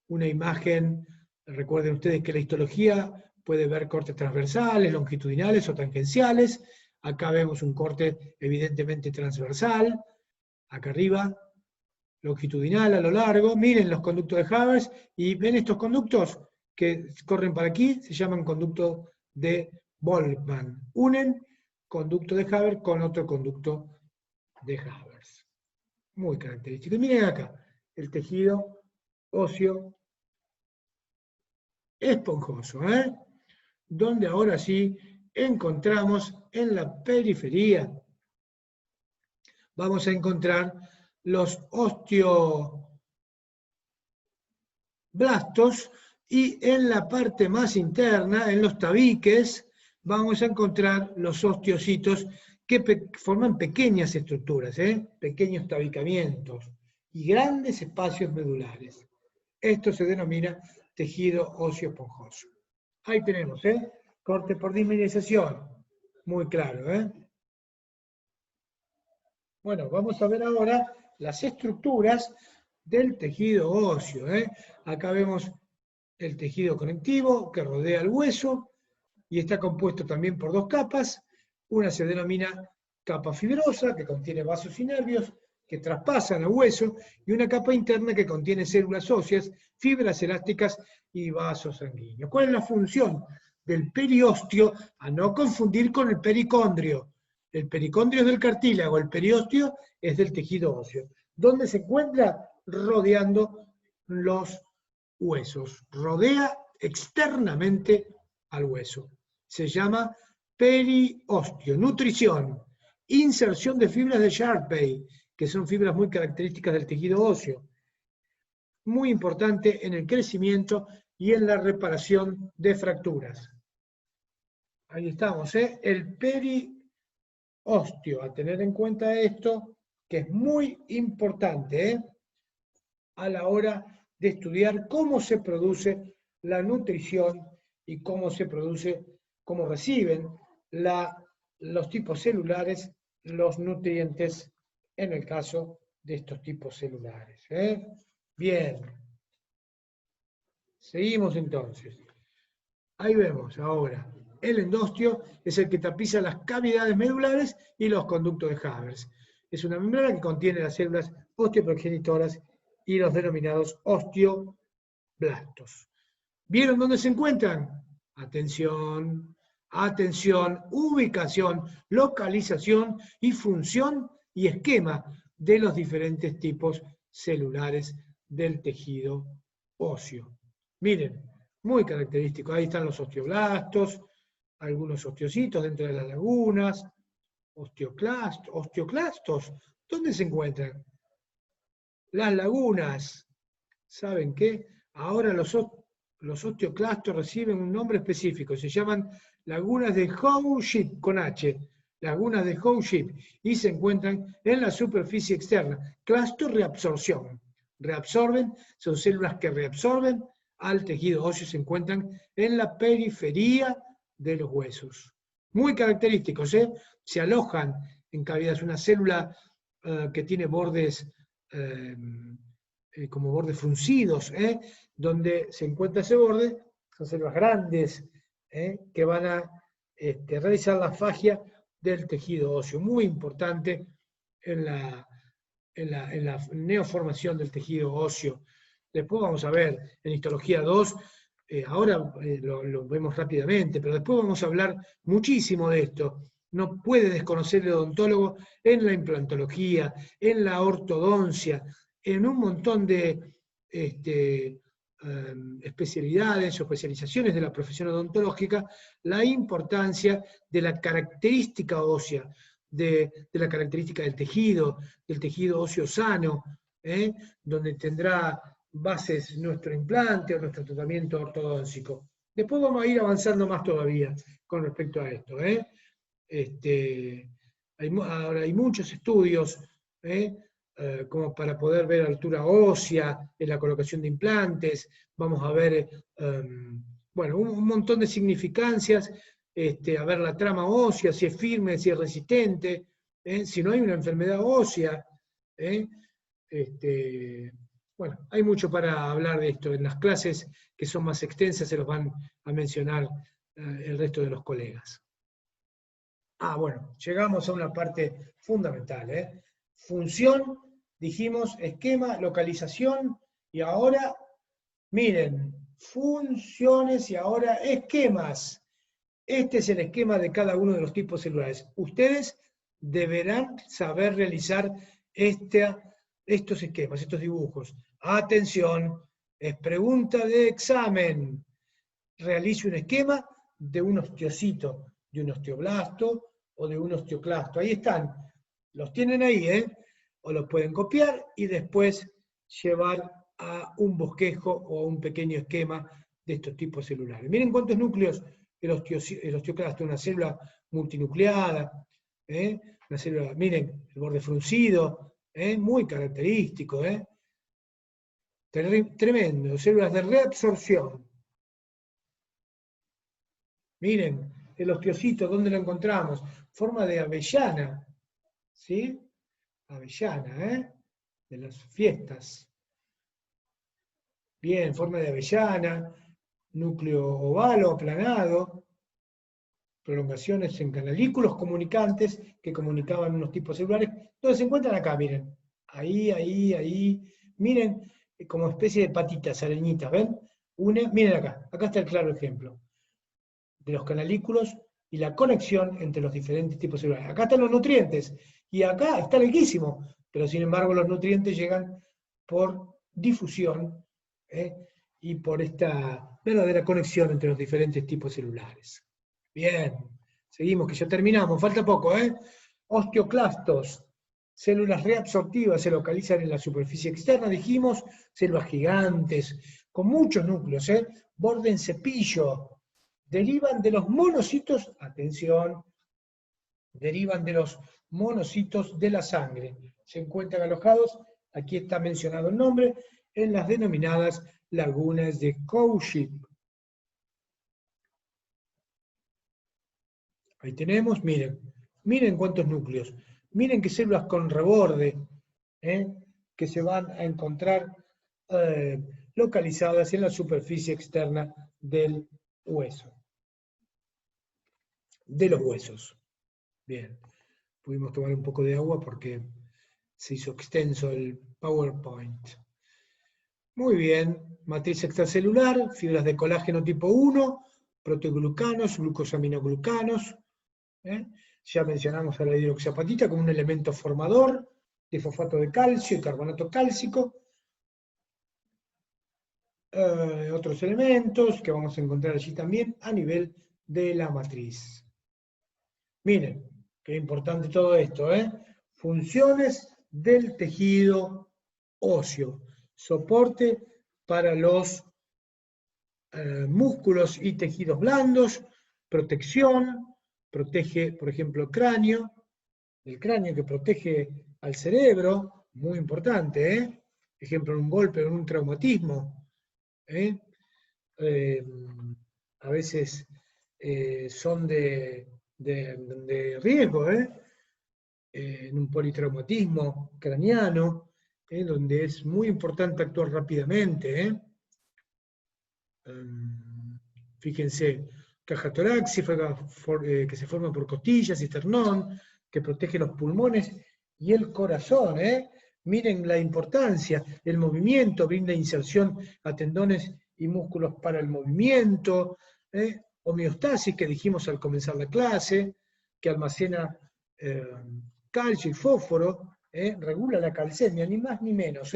una imagen, recuerden ustedes que la histología puede ver cortes transversales, longitudinales o tangenciales. Acá vemos un corte evidentemente transversal, acá arriba, longitudinal a lo largo. Miren los conductos de Haber, y ven estos conductos que corren para aquí, se llaman conducto de Volkmann. Unen conducto de Haber con otro conducto de Haber. Muy característico. Y miren acá, el tejido óseo esponjoso, donde ahora sí encontramos en la periferia, vamos a encontrar los osteoblastos, y en la parte más interna, en los tabiques, vamos a encontrar los osteocitos que forman pequeñas estructuras, pequeños tabicamientos y grandes espacios medulares. Esto se denomina tejido óseo esponjoso. Ahí tenemos, corte por disminución. Muy claro, Bueno, vamos a ver ahora las estructuras del tejido óseo, Acá vemos el tejido conectivo que rodea el hueso y está compuesto también por dos capas. Una se denomina capa fibrosa, que contiene vasos y nervios que traspasan el hueso, y una capa interna que contiene células óseas, fibras elásticas y vasos sanguíneos. ¿Cuál es la función del periostio? A no confundir con el pericondrio. El pericondrio es del cartílago, el periostio es del tejido óseo. ¿Dónde se encuentra? Rodeando los huesos. Rodea externamente al hueso. Se llama periostio. Nutrición. Inserción de fibras de Sharpey, que son fibras muy características del tejido óseo. Muy importante en el crecimiento y en la reparación de fracturas. Ahí estamos, el periostio. A tener en cuenta esto, que es muy importante, a la hora de estudiar cómo se produce la nutrición y cómo se produce, cómo reciben los tipos celulares los nutrientes en el caso de estos tipos celulares. Bien. Seguimos entonces. Ahí vemos ahora. El endostio es el que tapiza las cavidades medulares y los conductos de Haber. Es una membrana que contiene las células osteoprogenitoras y los denominados osteoblastos. ¿Vieron dónde se encuentran? Atención, atención, ubicación, localización y función y esquema de los diferentes tipos celulares del tejido óseo. Miren, muy característico. Ahí están los osteoblastos, algunos osteocitos dentro de las lagunas, osteoclastos. ¿Dónde se encuentran? Las lagunas. ¿Saben qué? Ahora los osteoclastos reciben un nombre específico, se llaman lagunas de Howe-Ship, con H, lagunas de Howe-Ship, y se encuentran en la superficie externa. Clasto, reabsorción. Reabsorben, son células que reabsorben al tejido óseo, se encuentran en la periferia de los huesos. Muy característicos, ¿eh? Se alojan en cavidades. Una célula que tiene bordes como bordes fruncidos, donde se encuentra ese borde, son células grandes, que van a realizar la fagia del tejido óseo, muy importante en la neoformación del tejido óseo. Después vamos a ver en histología 2, ahora lo vemos rápidamente, pero después vamos a hablar muchísimo de esto. No puede desconocer el odontólogo en la implantología, en la ortodoncia, en un montón de especialidades o especializaciones de la profesión odontológica, la importancia de la característica ósea, de la característica del tejido óseo sano, donde tendrá bases nuestro implante o nuestro tratamiento ortodóntico. Después vamos a ir avanzando más todavía con respecto a esto. Ahora hay muchos estudios como para poder ver altura ósea en la colocación de implantes. Vamos a ver bueno, un montón de significancias, a ver la trama ósea, si es firme, si es resistente, si no hay una enfermedad ósea. Bueno, hay mucho para hablar de esto. En las clases que son más extensas se los van a mencionar el resto de los colegas. Bueno, llegamos a una parte fundamental. Función, dijimos, esquema, localización, y ahora, miren, funciones y ahora esquemas. Este es el esquema de cada uno de los tipos celulares. Ustedes deberán saber realizar estos esquemas, estos dibujos. Atención, es pregunta de examen. Realice un esquema de un osteocito, de un osteoblasto o de un osteoclasto. Ahí están, los tienen ahí, o los pueden copiar y después llevar a un bosquejo o a un pequeño esquema de estos tipos celulares. Miren cuántos núcleos el osteoclasto, una célula multinucleada, una célula, miren, el borde fruncido, muy característico, tremendo, células de reabsorción. Miren, el osteocito, ¿dónde lo encontramos? Forma de avellana, ¿sí? Avellana, de las fiestas. Bien, forma de avellana, núcleo oval o aplanado, prolongaciones en canalículos comunicantes que comunicaban unos tipos celulares. ¿Dónde se encuentran? Acá, miren. Ahí. Miren, como especie de patitas, arañitas, ¿ven? Miren acá está el claro ejemplo de los canalículos y la conexión entre los diferentes tipos celulares. Acá están los nutrientes, y acá está lejísimo, pero sin embargo los nutrientes llegan por difusión y por esta verdadera conexión entre los diferentes tipos celulares. Bien, seguimos, que ya terminamos, falta poco, Osteoclastos, células reabsortivas, se localizan en la superficie externa, dijimos, células gigantes, con muchos núcleos, borde en cepillo, derivan de los monocitos, atención, derivan de los monocitos de la sangre. Se encuentran alojados, aquí está mencionado el nombre, en las denominadas lagunas de Howe-Ship. Ahí tenemos, miren cuántos núcleos, miren qué células con reborde, que se van a encontrar localizadas en la superficie externa del hueso. De los huesos. Bien, pudimos tomar un poco de agua porque se hizo extenso el PowerPoint. Muy bien, matriz extracelular, fibras de colágeno tipo 1, proteoglucanos, glucosaminoglucanos. Ya mencionamos a la hidroxiapatita como un elemento formador de fosfato de calcio y carbonato cálcico. otros elementos que vamos a encontrar allí también a nivel de la matriz. Miren, qué importante todo esto, ¿eh? Funciones del tejido óseo, soporte para los músculos y tejidos blandos, protección, protege, por ejemplo, el cráneo que protege al cerebro, muy importante, ¿eh? Ejemplo, en un golpe o en un traumatismo, ¿eh? A veces son de riesgo, en un politraumatismo craneano, donde es muy importante actuar rápidamente. Fíjense, caja torácica que se forma por costillas y esternón, que protege los pulmones y el corazón. Miren la importancia, el movimiento brinda inserción a tendones y músculos para el movimiento, homeostasis que dijimos al comenzar la clase, que almacena calcio y fósforo, regula la calcemia, ni más ni menos,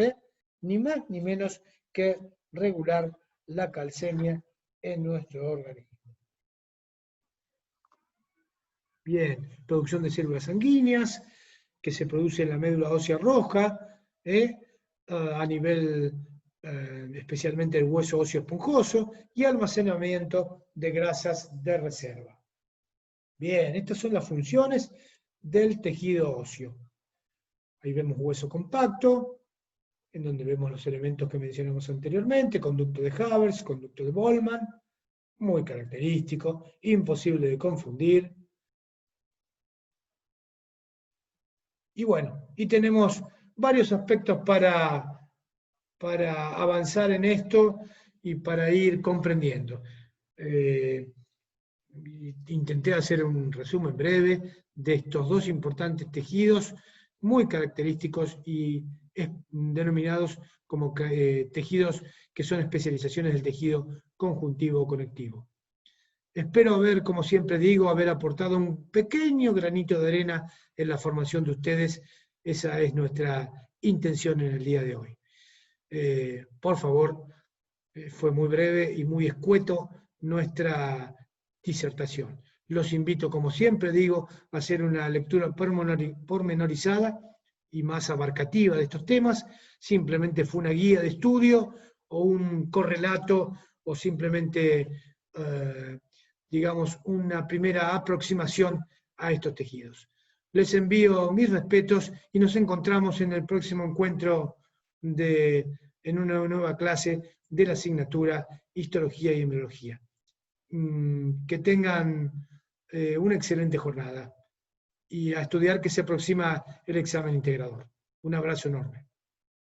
ni más ni menos que regular la calcemia en nuestro organismo. Bien, producción de células sanguíneas, que se produce en la médula ósea roja, a nivel especialmente del hueso óseo esponjoso, y almacenamiento de grasas de reserva. Bien, estas son las funciones del tejido óseo. Ahí vemos hueso compacto, en donde vemos los elementos que mencionamos anteriormente, conducto de Haber, conducto de Boltzmann, muy característico, imposible de confundir. Y bueno, y tenemos varios aspectos para avanzar en esto y para ir comprendiendo. Intenté hacer un resumen breve de estos dos importantes tejidos, muy característicos y denominados como tejidos que son especializaciones del tejido conjuntivo o conectivo. Espero haber, como siempre digo, haber aportado un pequeño granito de arena en la formación de ustedes. Esa es nuestra intención en el día de hoy. Por favor, fue muy breve y muy escueto nuestra disertación. Los invito, como siempre digo, a hacer una lectura pormenorizada y más abarcativa de estos temas. Simplemente fue una guía de estudio o un correlato o simplemente, digamos, una primera aproximación a estos tejidos. Les envío mis respetos y nos encontramos en el próximo encuentro en una nueva clase de la asignatura Histología y Embriología. Que tengan una excelente jornada y a estudiar que se aproxima el examen integrador. Un abrazo enorme.